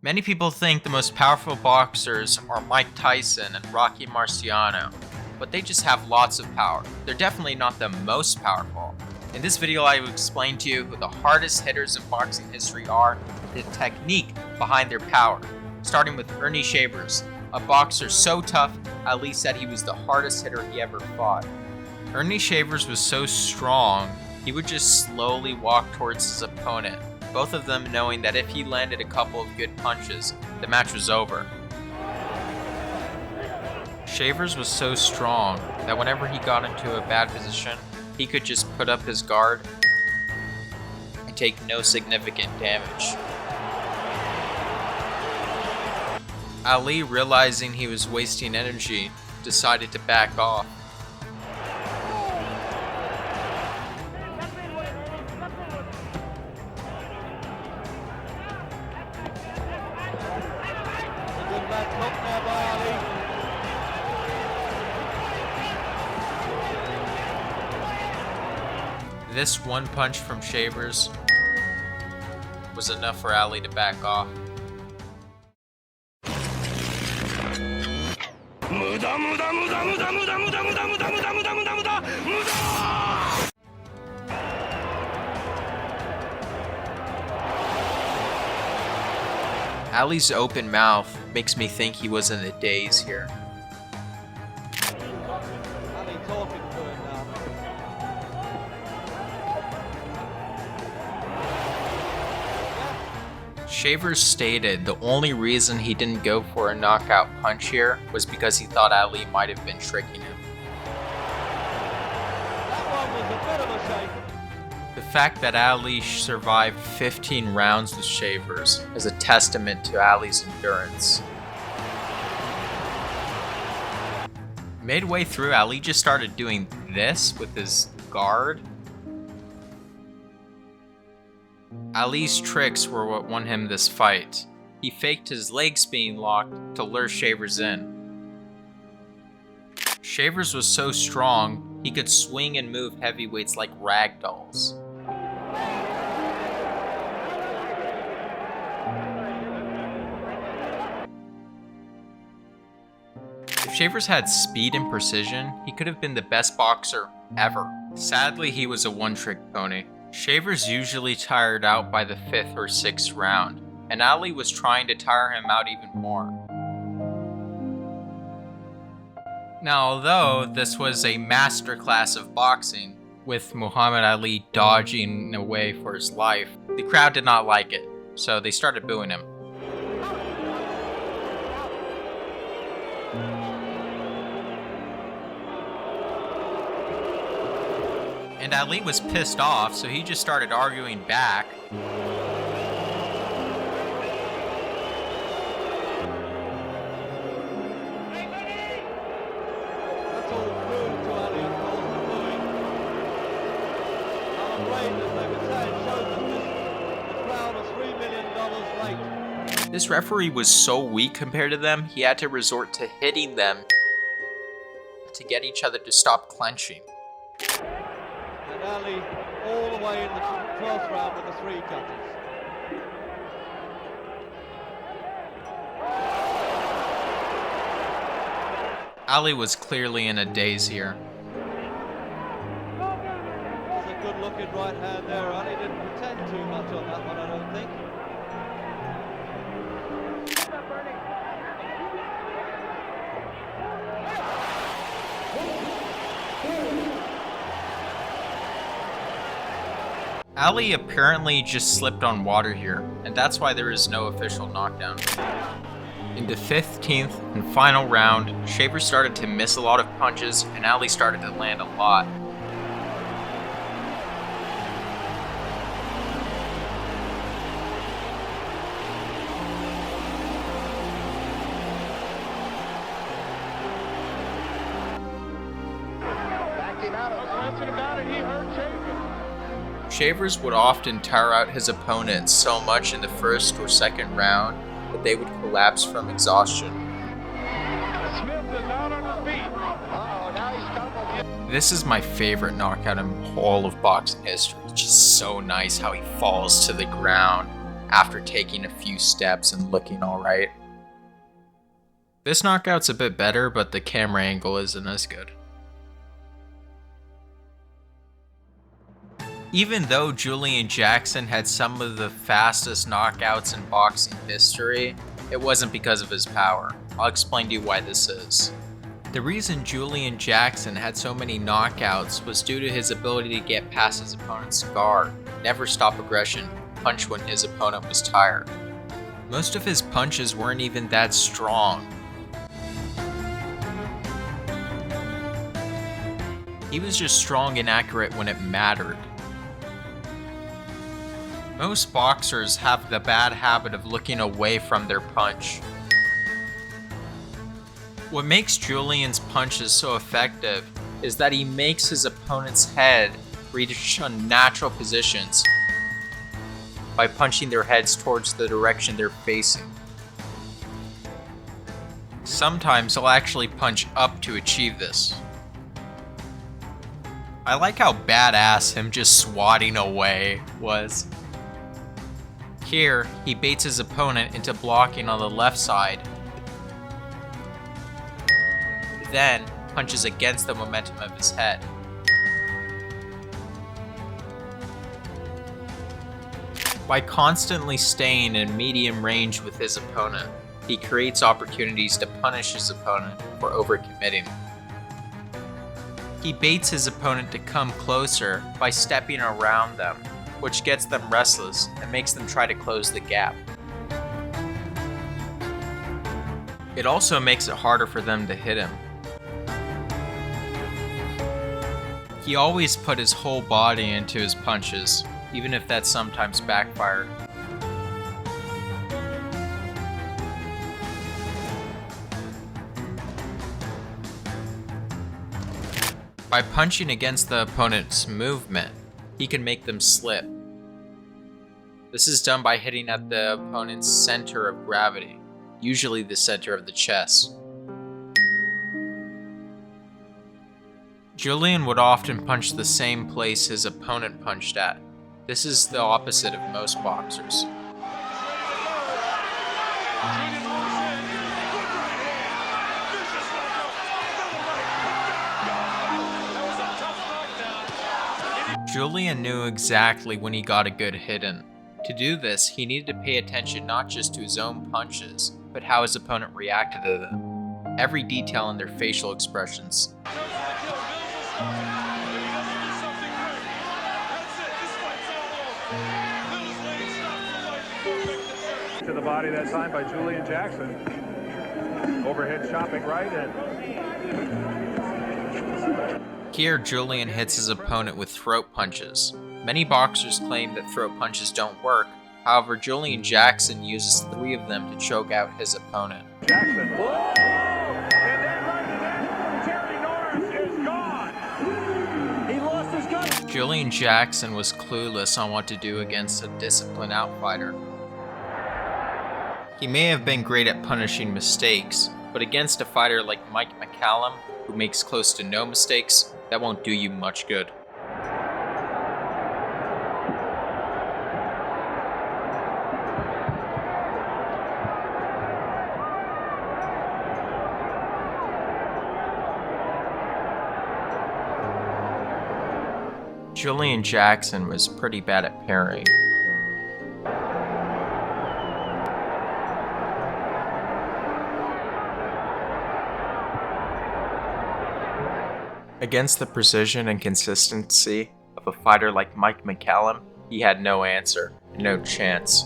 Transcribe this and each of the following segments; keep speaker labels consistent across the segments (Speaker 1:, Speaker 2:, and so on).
Speaker 1: Many people think the most powerful boxers are Mike Tyson and Rocky Marciano, but they just have lots of power. They're definitely not the most powerful. In this video, I will explain to you who the hardest hitters in boxing history are, the technique behind their power. Starting with Earnie Shavers, a boxer so tough, Ali said he was the hardest hitter he ever fought. Earnie Shavers was so strong, he would just slowly walk towards his opponent, both of them knowing that if he landed a couple of good punches, the match was over. Shavers was so strong that whenever he got into a bad position, he could just put up his guard and take no significant damage. Ali, realizing he was wasting energy, decided to back off. This one punch from Shavers was enough for Ali to back off. Ali's open mouth makes me think he was in the daze here.
Speaker 2: Ali talking to him now.
Speaker 1: Shavers stated the only reason he didn't go for a knockout punch here was because he thought Ali might have been tricking him.
Speaker 2: That one was a bit of a shake.
Speaker 1: The fact that Ali survived 15 rounds with Shavers is a testament to Ali's endurance. Midway through, Ali just started doing this with his guard. Ali's tricks were what won him this fight. He faked his legs being locked to lure Shavers in. Shavers was so strong, he could swing and move heavyweights like rag dolls. If Shavers had speed and precision, he could have been the best boxer ever. Sadly, he was a one-trick pony. Shavers usually tired out by the 5th or 6th round, and Ali was trying to tire him out even more. Now, although this was a masterclass of boxing, with Muhammad Ali dodging away for his life, the crowd did not like it, so they started booing him. And Ali was pissed off, so he just started arguing back.
Speaker 2: That's all through to Ali and caused the booing. I'm afraid, as they would say, it shows us the crowd is $3 million late.
Speaker 1: This referee was so weak compared to them, he had to resort to hitting them to get each other to stop clenching.
Speaker 2: And Ali all the way in the 12th round with the 3 judges.
Speaker 1: Ali was clearly in a daze here.
Speaker 2: It's a good looking right hand there. Ali didn't pretend too much on that one, I don't think.
Speaker 1: Ali apparently just slipped on water here, and that's why there is no official knockdown. In the 15th and final round, Shavers started to miss a lot of punches, and Ali started to land a lot. Shavers would often tire out his opponents so much in the 1st or 2nd round that they would collapse from exhaustion. This is my favorite knockout in all of boxing history. It's just so nice how he falls to the ground after taking a few steps and looking alright. This knockout's a bit better, but the camera angle isn't as good. Even though Julian Jackson had some of the fastest knockouts in boxing history, it wasn't because of his power. I'll explain to you why this is. The reason Julian Jackson had so many knockouts was due to his ability to get past his opponent's guard, never stop aggression, punch when his opponent was tired. Most of his punches weren't even that strong. He was just strong and accurate when it mattered. Most boxers have the bad habit of looking away from their punch. What makes Julian's punches so effective is that he makes his opponent's head reach unnatural positions by punching their heads towards the direction they're facing. Sometimes he'll actually punch up to achieve this. I like how badass him just swatting away was. Here, he baits his opponent into blocking on the left side, then punches against the momentum of his head. By constantly staying in medium range with his opponent, he creates opportunities to punish his opponent for overcommitting. He baits his opponent to come closer by stepping around them, which gets them restless and makes them try to close the gap. It also makes it harder for them to hit him. He always put his whole body into his punches, even if that sometimes backfired. By punching against the opponent's movement, he can make them slip. This is done by hitting at the opponent's center of gravity, usually the center of the chest. Julian would often punch the same place his opponent punched at. This is the opposite of most boxers. Julian knew exactly when he got a good hit in. To do this, he needed to pay attention not just to his own punches, but how his opponent reacted to them. Every detail in their facial expressions.
Speaker 3: To the body that time by Julian Jackson. Overhead chopping right in.
Speaker 1: Here, Julian hits his opponent with throat punches. Many boxers claim that throat punches don't work. However, Julian Jackson uses 3 of them to choke out his opponent.
Speaker 3: Jackson. Whoa! And then right to that, Terry Norris is gone. He lost his gun.
Speaker 1: Julian Jackson was clueless on what to do against a disciplined outsider. He may have been great at punishing mistakes, but against a fighter like Mike McCallum, who makes close to no mistakes, that won't do you much good. Julian Jackson was pretty bad at parrying. Against the precision and consistency of a fighter like Mike McCallum, he had no answer, no chance.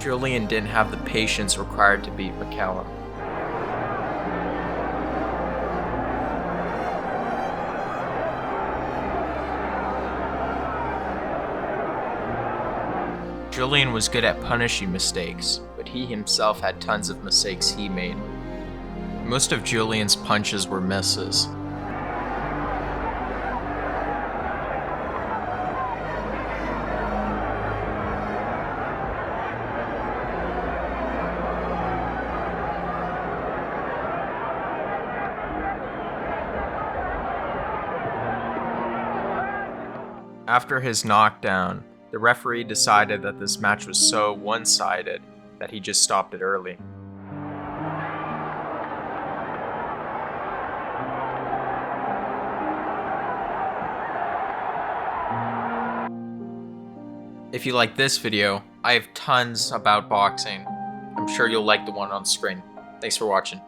Speaker 1: Julian didn't have the patience required to beat McCallum. Julian was good at punishing mistakes, but he himself had tons of mistakes he made. Most of Julian's punches were misses. After his knockdown, the referee decided that this match was so one-sided that he just stopped it early. If you like this video, I have tons about boxing. I'm sure you'll like the one on screen. Thanks for watching.